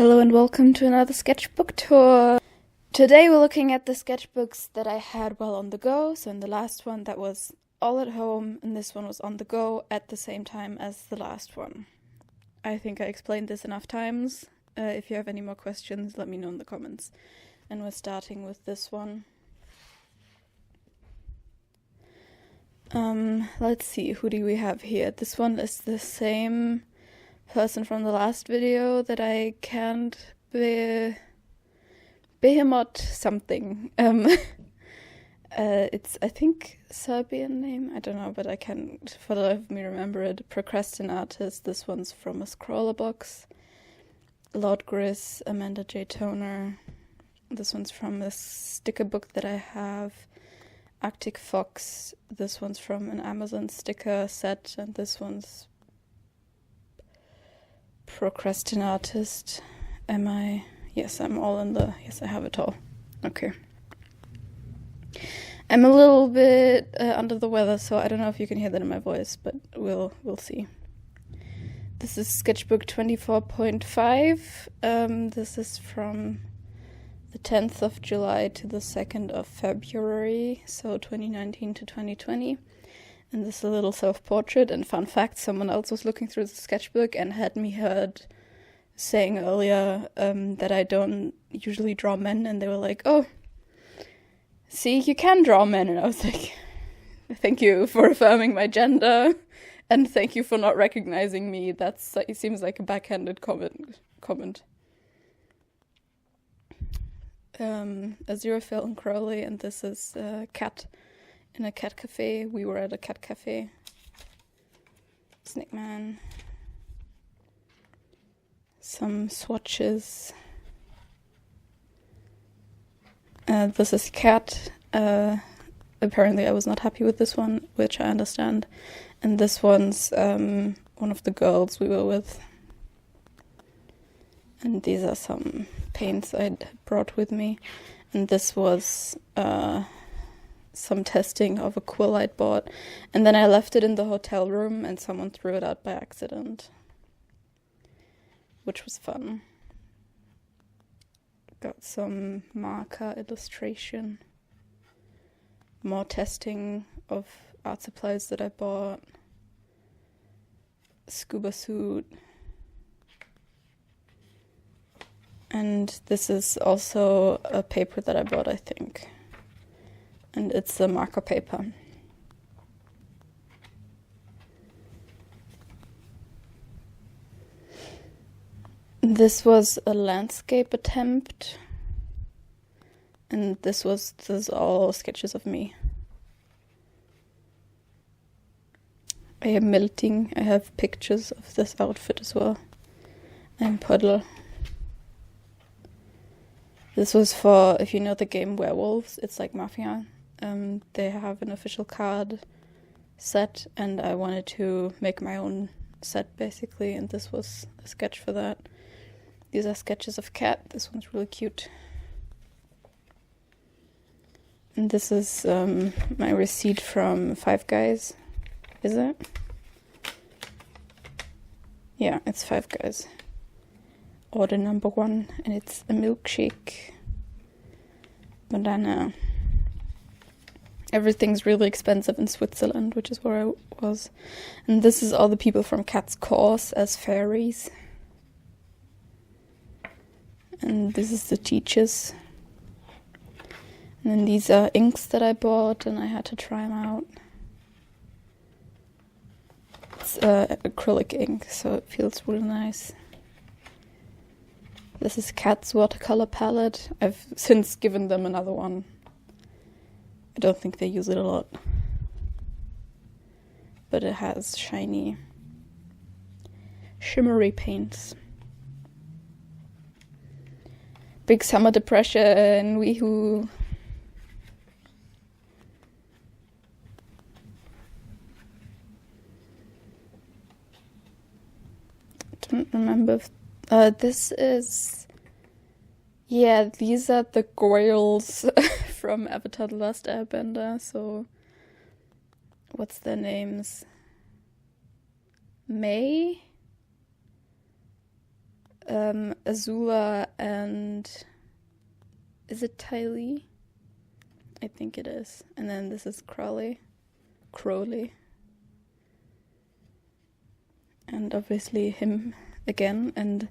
Hello and welcome to another sketchbook tour. Today we're looking at the sketchbooks that I had while on the go. So in the last one that was all at home, and this one was on the go at the same time as the last one. I think I explained this enough times. If you have any more questions, let me know in the comments. And we're starting with this one. Let's see, who do we have here? This one is the same person from the last video that I can't Behemoth something. It's, I think, Serbian name. I don't know, but I can't for the life of me remember it. Procrastinatist. This one's from a scroller box. Lord Gris, Amanda J. Toner. This one's from a sticker book that I have. Arctic Fox. This one's from an Amazon sticker set, and this one's Procrastinatist. Am I? Yes, I'm all in the... Yes, I have it all. Okay. I'm a little bit under the weather, so I don't know if you can hear that in my voice, but we'll see. This is Sketchbook 24.5. This is from the 10th of July to the 2nd of February, so 2019 to 2020. And this is a little self-portrait, and fun fact, someone else was looking through the sketchbook and had me heard saying earlier that I don't usually draw men, and they were like, oh, see, you can draw men, and I was like, thank you for affirming my gender, and thank you for not recognizing me. It seems like a backhanded comment. Aziraphale and Crowley, and this is Cat. In a cat cafe. We were at a cat cafe. Snake Man. Some swatches. This is Cat. Apparently I was not happy with this one, which I understand. And this one's one of the girls we were with. And these are some paints I'd brought with me. And this was some testing of a quill I'd bought, and then I left it in the hotel room and someone threw it out by accident, which was fun. Got some marker illustration, more testing of art supplies that I bought, scuba suit, and this is also a paper that I bought, I think. And it's a marker paper. This was a landscape attempt. And this is all sketches of me. I am melting. I have pictures of this outfit as well. I'm Puddle. This was for, if you know the game Werewolves, it's like Mafia. They have an official card set, and I wanted to make my own set, basically, and this was a sketch for that. These are sketches of Cat. This one's really cute. And this is my receipt from Five Guys. Is it? Yeah, it's Five Guys. Order number 1, and it's a milkshake. Banana. Everything's really expensive in Switzerland, which is where I was. And this is all the people from Cat's course as fairies. And this is the teachers. And then these are inks that I bought, and I had to try them out. It's acrylic ink, so it feels really nice. This is Cat's watercolor palette. I've since given them another one. I don't think they use it a lot. But it has shiny, shimmery paints. Big Summer Depression, weehoo. Don't remember if this is... Yeah, these are the Goyles from Avatar The Last Airbender, so... What's their names? May? Azula and... Is it Tylee? I think it is. And then this is Crowley. And obviously him again. And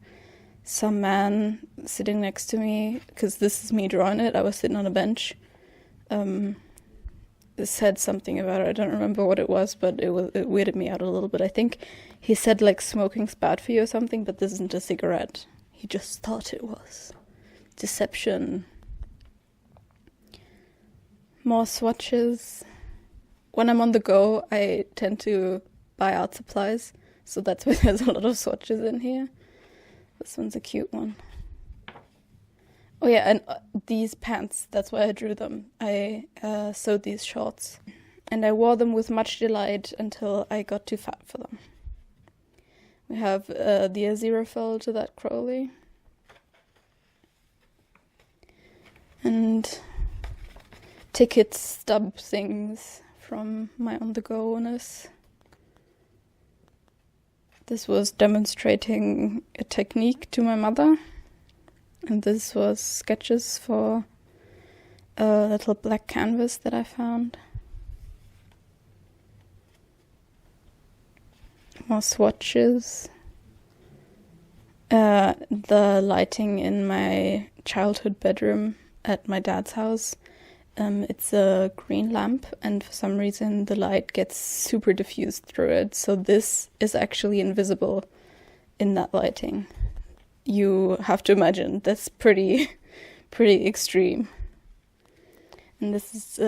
some man sitting next to me, because this is me drawing it. I was sitting on a bench. Said something about it. I don't remember what it was, but it weirded me out a little bit. I think he said like smoking's bad for you or something, but this isn't a cigarette. He just thought it was. Deception. More swatches. When I'm on the go, I tend to buy art supplies, so that's why there's a lot of swatches in here. This one's a cute one. Oh yeah, and these pants, that's why I drew them. I sewed these shorts, and I wore them with much delight until I got too fat for them. We have the Aziraphale to that Crowley. And ticket stub things from my on-the-go-ness. This was demonstrating a technique to my mother. And this was sketches for a little black canvas that I found. More swatches. The lighting in my childhood bedroom at my dad's house. It's a green lamp, and for some reason the light gets super diffused through it. So this is actually invisible in that lighting. You have to imagine that's pretty extreme. And this is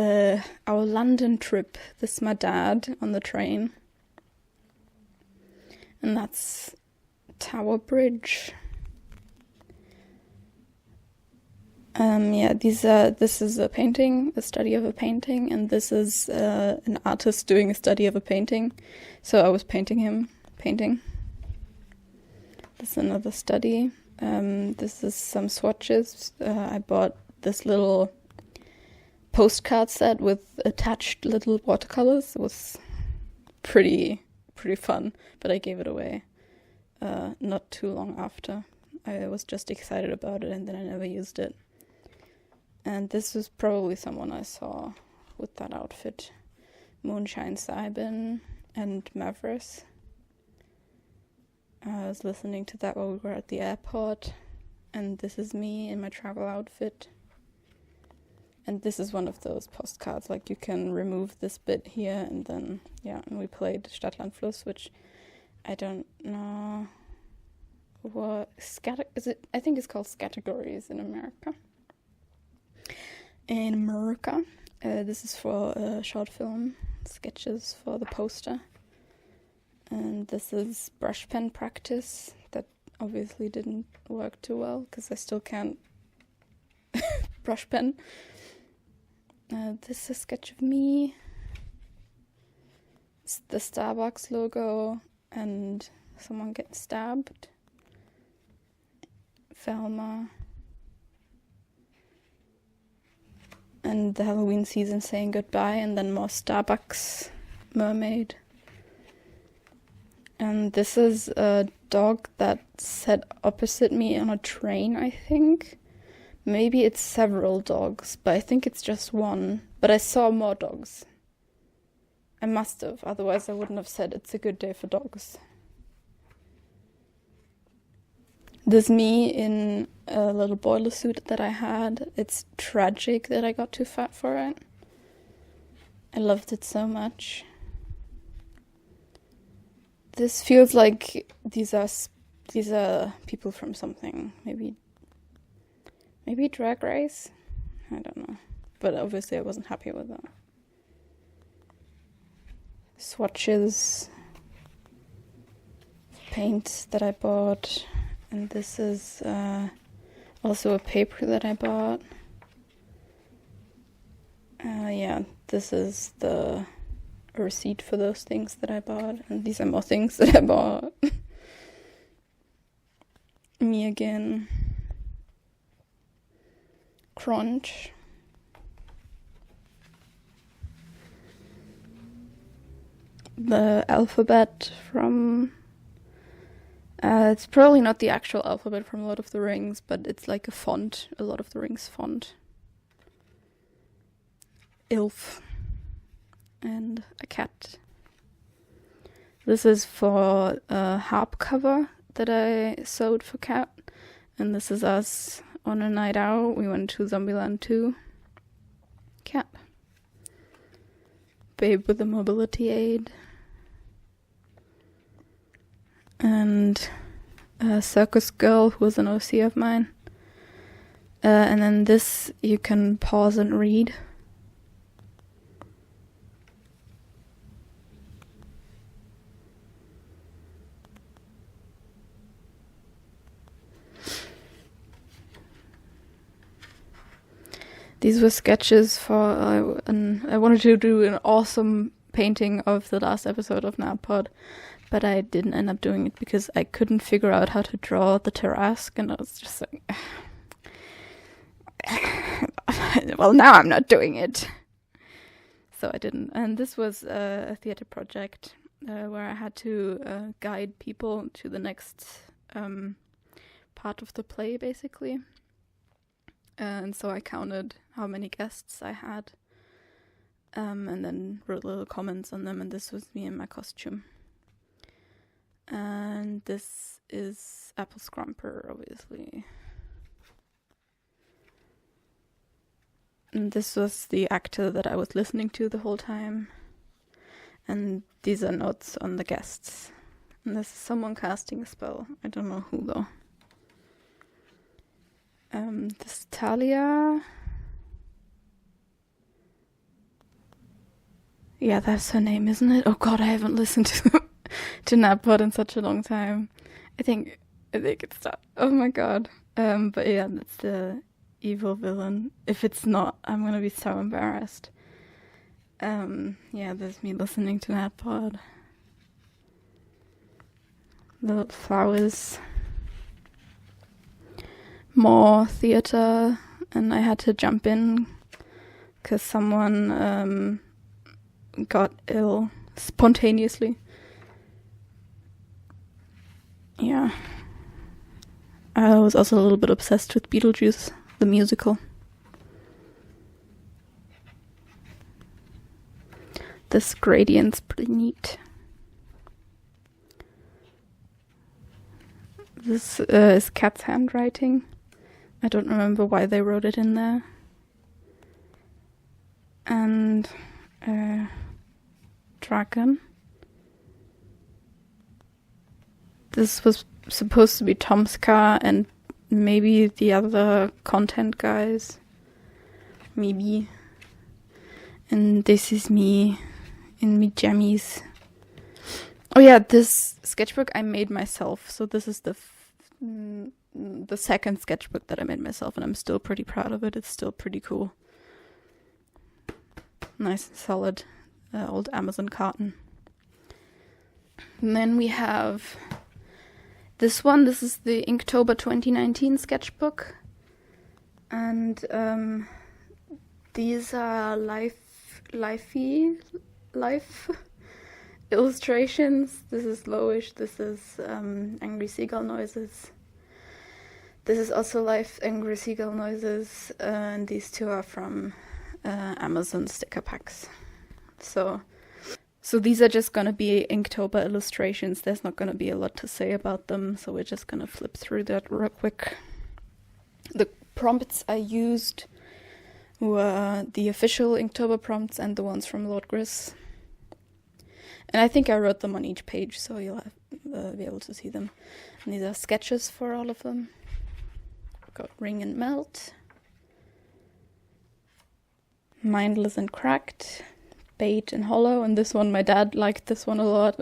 our London trip. This is my dad on the train. And that's Tower Bridge. This is a painting, a study of a painting, and this is an artist doing a study of a painting. So I was painting. This is another study. This is some swatches. I bought this little postcard set with attached little watercolors. It was pretty fun, but I gave it away not too long after. I was just excited about it, and then I never used it. And this was probably someone I saw with that outfit. Moonshine Saibin and Mavericks. I was listening to that while we were at the airport. And this is me in my travel outfit. And this is one of those postcards, like you can remove this bit here, and then, and we played Stadtland Fluss, which I don't know what, I think it's called Categories in America. This is for a short film, sketches for the poster. And this is brush pen practice that obviously didn't work too well because I still can't brush pen. This is a sketch of me. It's the Starbucks logo and someone getting stabbed. Velma. And the Halloween season saying goodbye, and then more Starbucks mermaid. And this is a dog that sat opposite me on a train, I think. Maybe it's several dogs, but I think it's just one. But I saw more dogs. I must have, otherwise I wouldn't have said it's a good day for dogs. There's me in a little boiler suit that I had. It's tragic that I got too fat for it. I loved it so much. This feels like these are people from something. Maybe Drag Race? I don't know. But obviously I wasn't happy with that. Swatches. Paint that I bought. And this is also a paper that I bought. This is the receipt for those things that I bought. And these are more things that I bought. Me again. Crunch. The alphabet from It's probably not the actual alphabet from Lord of the Rings, but it's like a font, a Lord of the Rings font. Ilf. And a cat. This is for a harp cover that I sewed for Cat. And this is us on a night out. We went to Zombieland 2. Cat. Babe with a mobility aid. And a circus girl who was an OC of mine. And then this you can pause and read. These were sketches for, I wanted to do an awesome painting of the last episode of NAPod, but I didn't end up doing it because I couldn't figure out how to draw the Tarrasque, and I was just like, well, now I'm not doing it. So I didn't. And this was a theater project where I had to guide people to the next part of the play, basically. And so I counted how many guests I had, and then wrote little comments on them, and this was me in my costume. And this is Apple Scrumper, obviously. And this was the actor that I was listening to the whole time. And these are notes on the guests. And this is someone casting a spell. I don't know who, though. This is Talia. Yeah, that's her name, isn't it? Oh god, I haven't listened to NAPod in such a long time. I think it's that. Oh my god. But yeah, that's the evil villain. If it's not, I'm gonna be so embarrassed. Yeah, there's me listening to NAPod. The little flowers. More theater, and I had to jump in because someone got ill spontaneously. Yeah. I was also a little bit obsessed with Beetlejuice, the musical. This gradient's pretty neat. This is Cat's handwriting. I don't remember why they wrote it in there. And dragon. This was supposed to be Tom's car and maybe the other content guys. Maybe. And this is me in me jammies. Oh yeah, this sketchbook I made myself. So this is the second sketchbook that I made myself, and I'm still pretty proud of it. It's still pretty cool. Nice and solid old Amazon carton. And then we have this one. This is the Inktober 2019 sketchbook. And these are life illustrations. This is Lowish. This is Angry Seagull Noises. This is also Life Angry Seagull Noises, and these two are from Amazon sticker packs. So these are just gonna be Inktober illustrations. There's not gonna be a lot to say about them, so we're just gonna flip through that real quick. The prompts I used were the official Inktober prompts and the ones from Lord Gris. And I think I wrote them on each page, so you'll be able to see them. And these are sketches for all of them. Got Ring and Melt, Mindless and Cracked, Bait and Hollow, and this one, my dad liked this one a lot.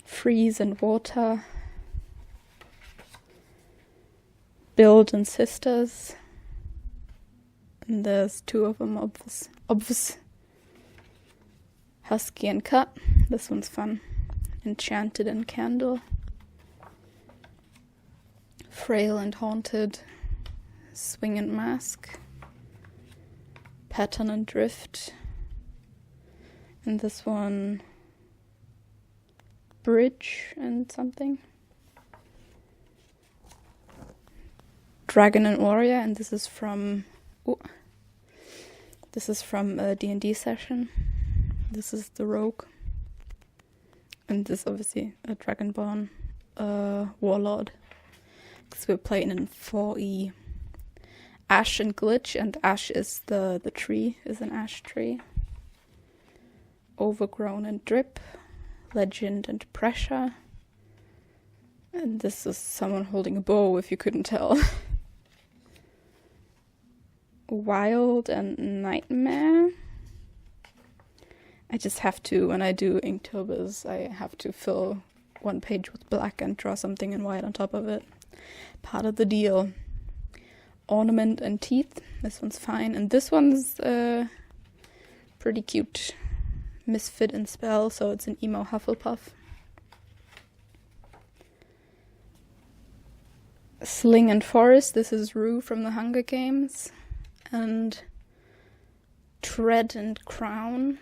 Freeze and Water, Build and Sisters, and there's two of them, obvious. Husky and Cut, this one's fun. Enchanted and Candle, Frail and Haunted, Swing and Mask, Pattern and Drift, and this one, bridge and something. Dragon and Warrior, and this is from a D&D session. This is the rogue, and this is obviously a dragonborn warlord, because we're playing in 4E. Ash and Glitch, and Ash is the tree, is an ash tree. Overgrown and Drip, Legend and Pressure, and this is someone holding a bow, if you couldn't tell. Wild and Nightmare. I just have to, when I do Inktobers, I have to fill one page with black and draw something in white on top of it. Part of the deal. Ornament and Teeth. This one's fine. And this one's pretty cute. Misfit and Spell, so it's an emo Hufflepuff. Sling and Forest. This is Rue from the Hunger Games. And Tread and Crown.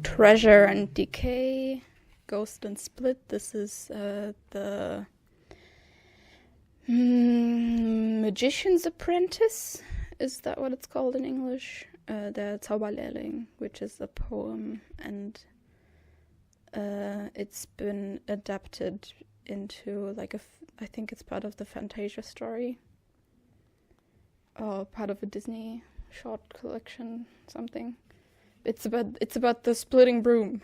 Treasure and Decay. Ghost and Split. This is the Magician's Apprentice. Is that what it's called in English? Der Zauberlehrling, which is a poem, and it's been adapted into I think it's part of the Fantasia story, or part of a Disney short collection, something. It's about the splitting broom.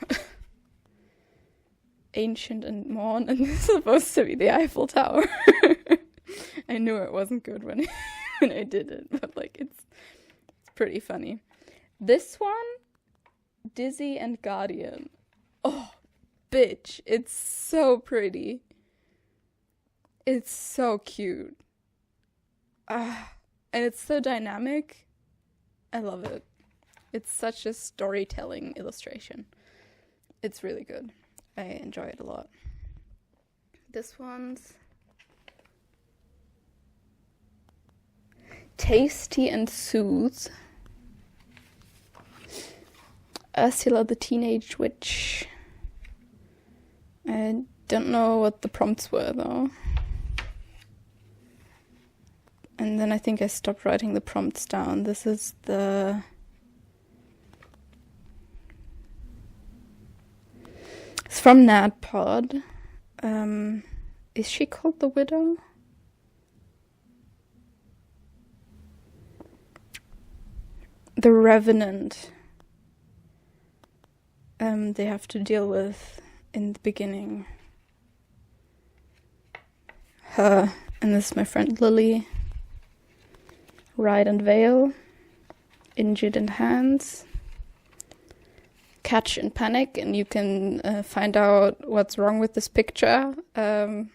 Ancient and Morn, and this is supposed to be the Eiffel Tower. I knew it wasn't good when I did it, but it's pretty funny. This one, Dizzy and Guardian. Oh, bitch, it's so pretty. It's so cute. And it's so dynamic. I love it. It's such a storytelling illustration. It's really good. I enjoy it a lot. This one's Tasty and Soothe. Ursula the Teenage Witch. I don't know what the prompts were though. And then I think I stopped writing the prompts down. This is the... It's from NADPod. Is she called the Widow? The Revenant. They have to deal with in the beginning. Her, and this is my friend Lily. Ride and Veil. Injured in Hands. Catch and Panic, and you can find out what's wrong with this picture. I'm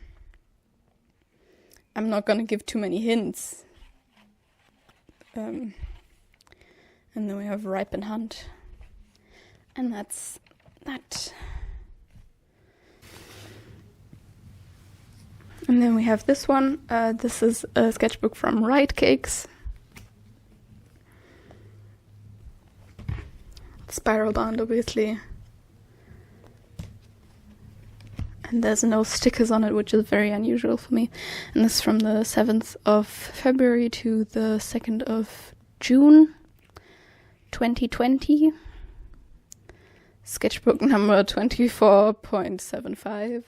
not gonna give too many hints. And then we have Ripe and Hunt. And that's that. And then we have this one. This is a sketchbook from Ride Cakes. Spiral bound, obviously. And there's no stickers on it, which is very unusual for me. And this is from the 7th of February to the 2nd of June 2020. Sketchbook number 24.75.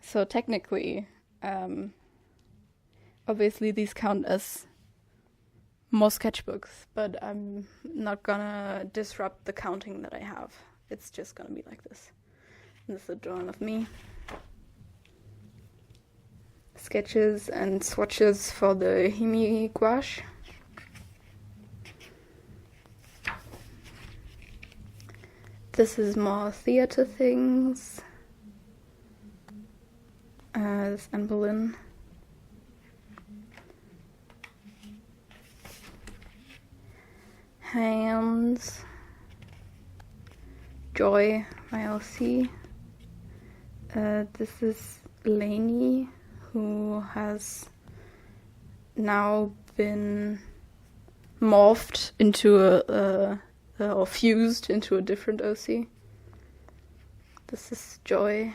So technically, obviously these count as more sketchbooks, but I'm not gonna disrupt the counting that I have. It's just gonna be like this. And this is a drawing of me. Sketches and swatches for the Himi gouache. This is more theater things. This Anne Boleyn. Hands. Joy, ILC. This is Lainey, who has now been morphed into a or fused into a different OC. This is Joy.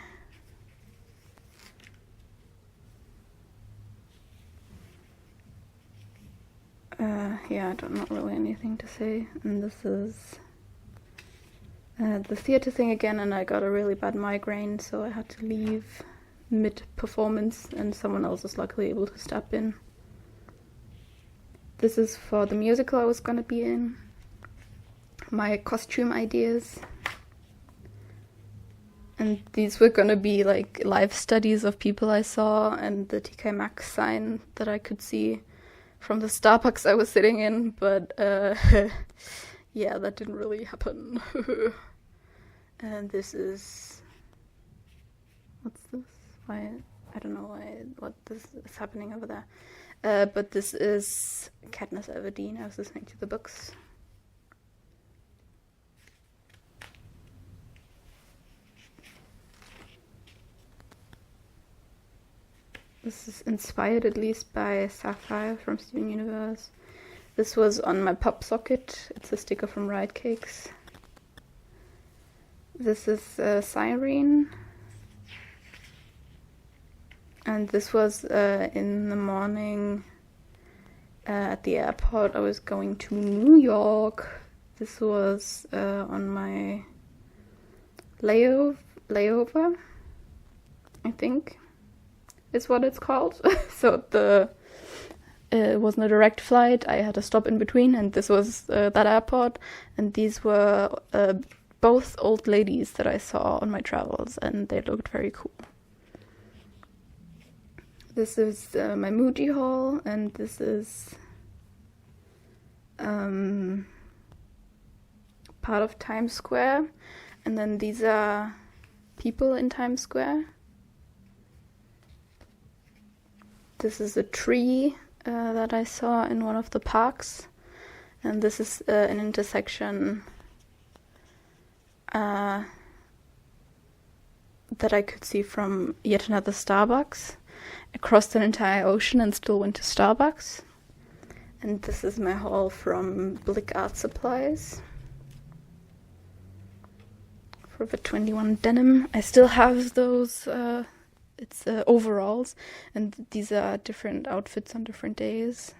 Yeah, I don't know really anything to say. And this is the theater thing again, and I got a really bad migraine, so I had to leave mid-performance, and someone else was luckily able to step in. This is for the musical I was gonna be in. My costume ideas. And these were gonna be like live studies of people I saw, and the TK Maxx sign that I could see from the Starbucks I was sitting in, but yeah, that didn't really happen. And this is... what's this? Why? I don't know what this is happening over there. But this is Katniss Everdeen. I was listening to the books. This is inspired at least by Sapphire from Steven Universe. This was on my pop socket. It's a sticker from Riot Cakes. This is Siren. And this was in the morning at the airport. I was going to New York. This was on my layover, I think is what it's called. So it wasn't a direct flight. I had a stop in between, and this was that airport. And these were both old ladies that I saw on my travels, and they looked very cool. This is my Muji haul, and this is part of Times Square. And then these are people in Times Square. This is a tree that I saw in one of the parks, and this is an intersection that I could see from yet another Starbucks. I crossed an entire ocean and still went to Starbucks. And this is my haul from Blick Art Supplies. Forever 21 denim. I still have those... it's overalls, and these are different outfits on different days.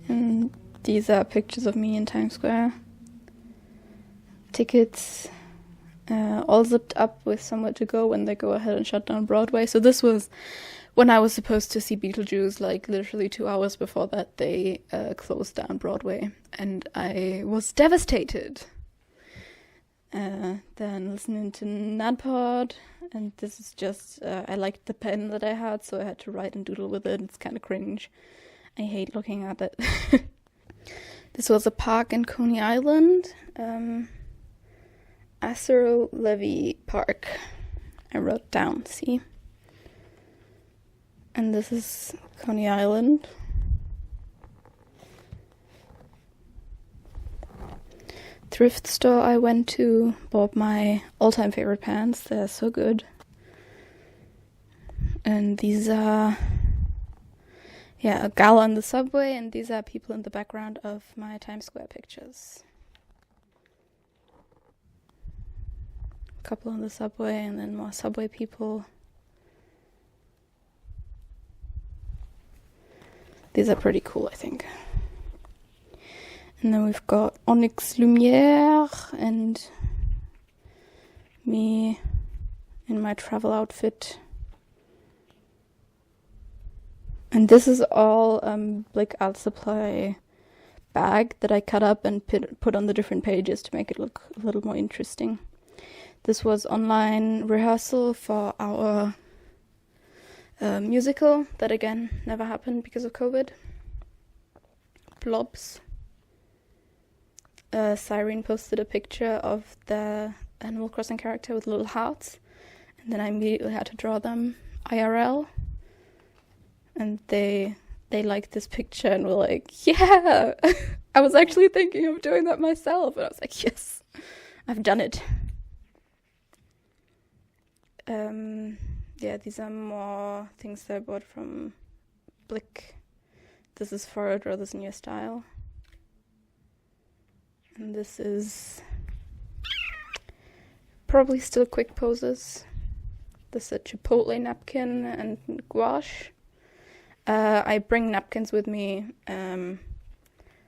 And these are pictures of me in Times Square. Tickets, all zipped up with somewhere to go when they go ahead and shut down Broadway. So this was when I was supposed to see Beetlejuice, like literally 2 hours before that they closed down Broadway, and I was devastated. Then listening to Nadpod, and this is just, I liked the pen that I had, so I had to write and doodle with it. It's kind of cringe. I hate looking at it. This was a park in Coney Island, Asser Levy Park. I wrote down, see? And this is Coney Island. Thrift store I went to, bought my all-time favorite pants. They're so good. And these are, yeah, a gal on the subway, and these are people in the background of my Times Square pictures. A couple on the subway, and then more subway people. These are pretty cool, I think. And then we've got Onyx Lumiere and me in my travel outfit. And this is all Blick Art Supply bag that I cut up and put on the different pages to make it look a little more interesting. This was online rehearsal for our musical that again never happened because of COVID. Blobs. Siren posted a picture of the Animal Crossing character with little hearts, and then I immediately had to draw them IRL, and they liked this picture and were like, yeah, I was actually thinking of doing that myself, and I was like, yes, I've done it. Yeah, these are more things that I bought from Blick. This is Forward Brothers New Style. And this is probably still quick poses. This is a Chipotle napkin and gouache. I bring napkins with me,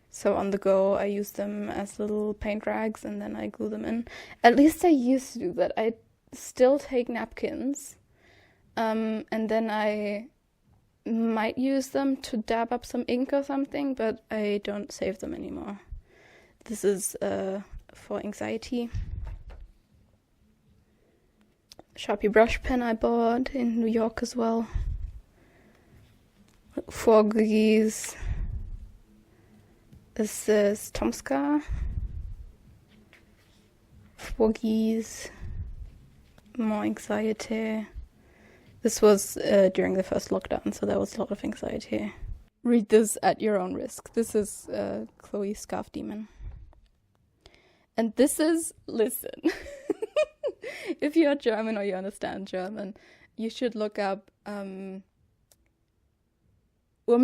so on the go I use them as little paint rags and then I glue them in. At least I used to do that. I still take napkins, and then I might use them to dab up some ink or something, but I don't save them anymore. This is for anxiety. Sharpie brush pen I bought in New York as well. Froggies. This is Tomska. Froggies. More anxiety. This was during the first lockdown, so there was a lot of anxiety. Read this at your own risk. This is Chloe's Scarf Demon. And this is, listen, if you're German or you understand German, you should look up Woman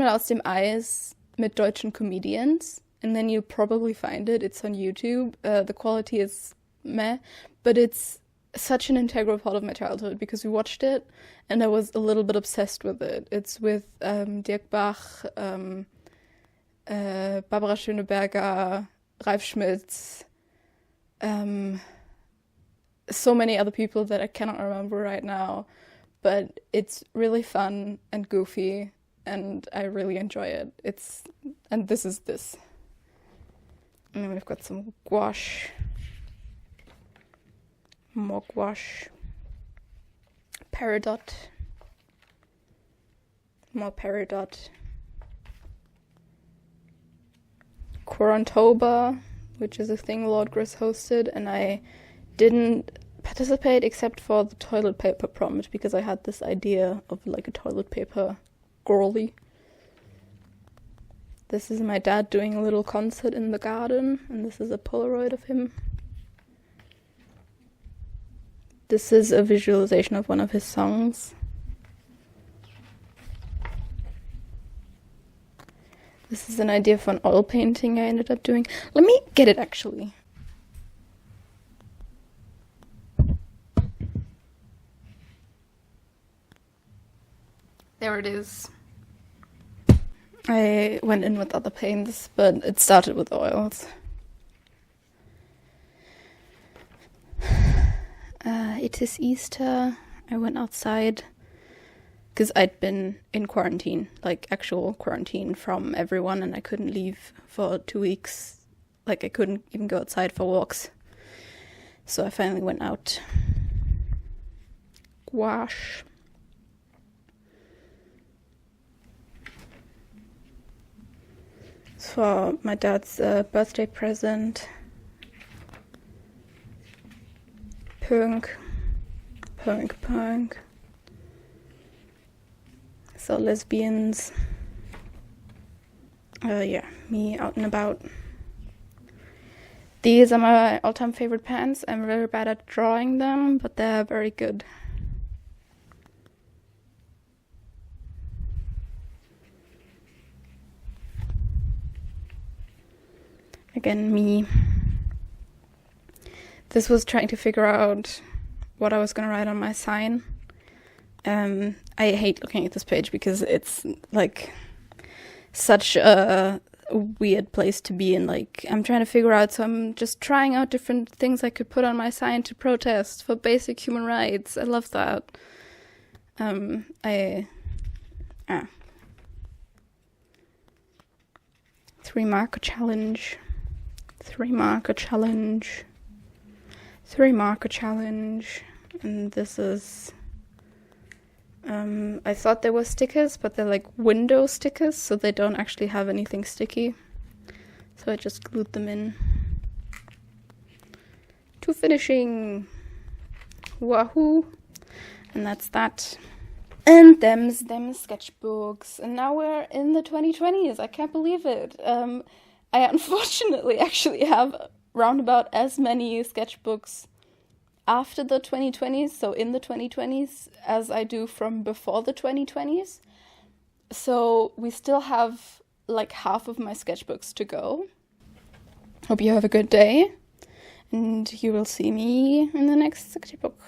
aus dem Eis mit deutschen comedians, and then you'll probably find it. It's on YouTube. The quality is meh, but it's such an integral part of my childhood because we watched it and I was a little bit obsessed with it. It's with Dirk Bach, Barbara Schöneberger, Ralf Schmitz, so many other people that I cannot remember right now, but it's really fun and goofy and I really enjoy it. And this is this. And then we've got some gouache. More gouache. Peridot. More peridot. Inktober, which is a thing Lord Gris hosted, and I didn't participate except for the toilet paper prompt because I had this idea of like a toilet paper girly. This is my dad doing a little concert in the garden, and this is a Polaroid of him. This is a visualization of one of his songs. This is an idea for an oil painting I ended up doing. Let me get it actually. There it is. I went in with other paints, but it started with oils. It is Easter. I went outside because I'd been in quarantine, like actual quarantine from everyone, and I couldn't leave for 2 weeks. Like I couldn't even go outside for walks. So I finally went out. Gouache. It's for my dad's birthday present. Punk. So lesbians. Yeah, me out and about. These are my all-time favorite pants. I'm very bad at drawing them, but they're very good. Again, me. This was trying to figure out what I was going to write on my sign. I hate looking at this page because it's like such a weird place to be in. Like I'm trying to figure out, so I'm just trying out different things I could put on my sign to protest for basic human rights. I love that. 3-marker challenge. 3-marker challenge. 3-marker challenge. And this is I thought they were stickers, but they're like window stickers, so they don't actually have anything sticky. So I just glued them in. To finishing. Wahoo! And that's that. And them's them sketchbooks. And now we're in the 2020s. I can't believe it. I unfortunately actually have roundabout as many sketchbooks after the 2020s, so in the 2020s, as I do from before the 2020s. So we still have like half of my sketchbooks to go. Hope you have a good day, and you will see me in the next sketchbook.